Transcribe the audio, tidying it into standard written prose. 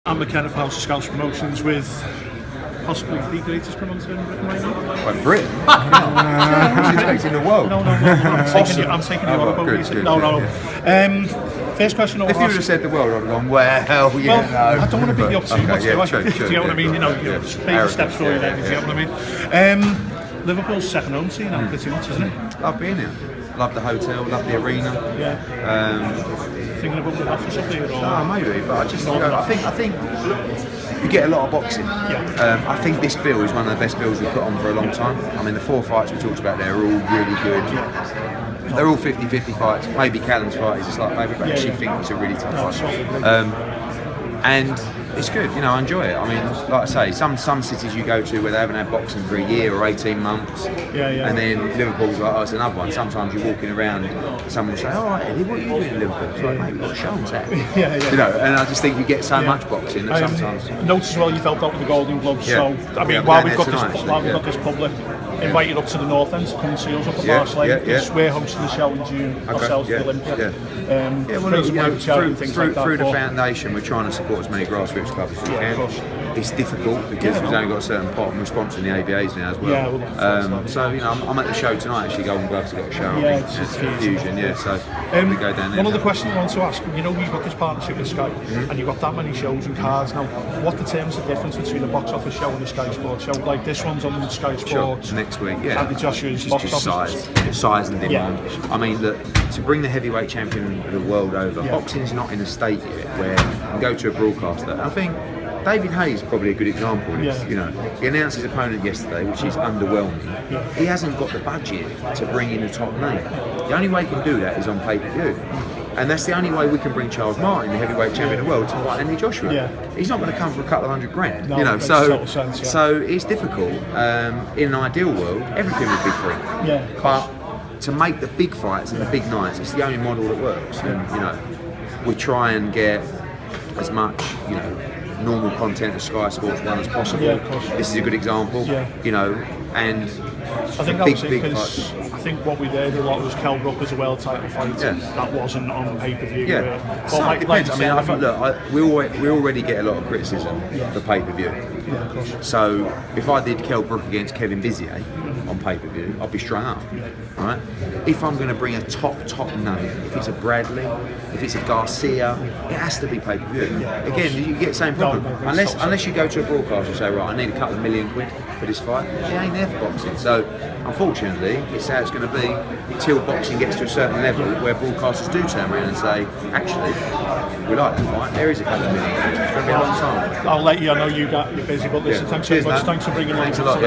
Ant McKenna for HoS Scouse Promotions with possibly the greatest promoter in Britain right now. Well, Britain? I was expecting the world. No. I'm taking you on about good. No. First question I want If to you ask. would have said the world, I'd have gone, well, you know. I don't want to beat you up too much, do I? True, Do you know what I mean? You know, baby steps forward, do you know what I mean? Liverpool's second home to you now, pretty much, isn't it? Love being here. Love the hotel, love the arena. Yeah. Thinking about the office up here? Or? No, maybe, but I just, I think you get a lot of boxing. Yeah. I think this bill is one of the best bills we've put on for a long time. I mean, the 4 fights we talked about there are all really good. They're all 50-50 fights. Maybe Callum's fight is a slight favourite, but I actually think it's a really tough fight. And it's good, you know, I enjoy it. I mean, like I say, some cities you go to where they haven't had boxing for a year or 18 months, and then Liverpool's like, oh, it's another one. Sometimes you're walking around, someone will say, oh, Eddie, what are you doing in Liverpool? It's like, mate, we've got a show on Saturday. You know, and I just think you get so much boxing that sometimes. Notice as well you felt out with the Golden Gloves, so I mean, while we've got this public, invite you up to the North End to come and see us up at Marsley, because we're hosting the show in June ourselves at the Olympia. Through the foundation, we're trying to support as many grassroots clubs as we can. It's difficult because we've only got a certain pot, and we're sponsoring the ABAs now as well. So you know, I'm at the show tonight. Actually, Golden Gloves have got a show. It's Fusion. So we go down there. One other question I want to ask: you know, you've got this partnership with Sky, and you've got that many shows and cards now. What determines the difference between a box office show and a Sky Sports show? Like this one's on Sky Sports next week. And Joshua's box office. Size and demand. I mean, look, to bring the heavyweight champion of the world over, boxing's not in a state yet where you go to a broadcaster. I think David Hayes is probably a good example of this. You know, he announced his opponent yesterday, which is underwhelming. He hasn't got the budget to bring in a top name. The only way he can do that is on pay-per-view. And that's the only way we can bring Charles Martin, the heavyweight champion of the world, to fight Andy Joshua. He's not going to come for a couple of $100,000, you know. So it's difficult. In an ideal world, everything would be free. But to make the big fights and the big nights, it's the only model that works. And you know, we try and get as much, you know, normal content as Sky Sports One as possible. This is a good example. You know, and I think that was it, because I think what we did a lot was Kell Brook as a world title fight. That wasn't on pay-per-view. So it depends. I mean, I thought, look, we already get a lot of criticism for pay-per-view. So if I did Kell Brook against Kevin Bizier on pay-per-view, I'd be strung up. Right? If I'm going to bring a top name, if it's a Bradley, if it's a Garcia, it has to be pay-per-view. Again, you get the same problem. Unless you go to a broadcaster and say, right, I need a couple of million quid for this fight, it ain't there for boxing. So unfortunately, it's how it's going to be until boxing gets to a certain level where broadcasters do turn around and say, actually, we like that fight, there is a couple of million quid. It's going to be a long time. I'll let you, I know you're busy, but listen, thanks so much. Thanks for bringing Thanks a lot.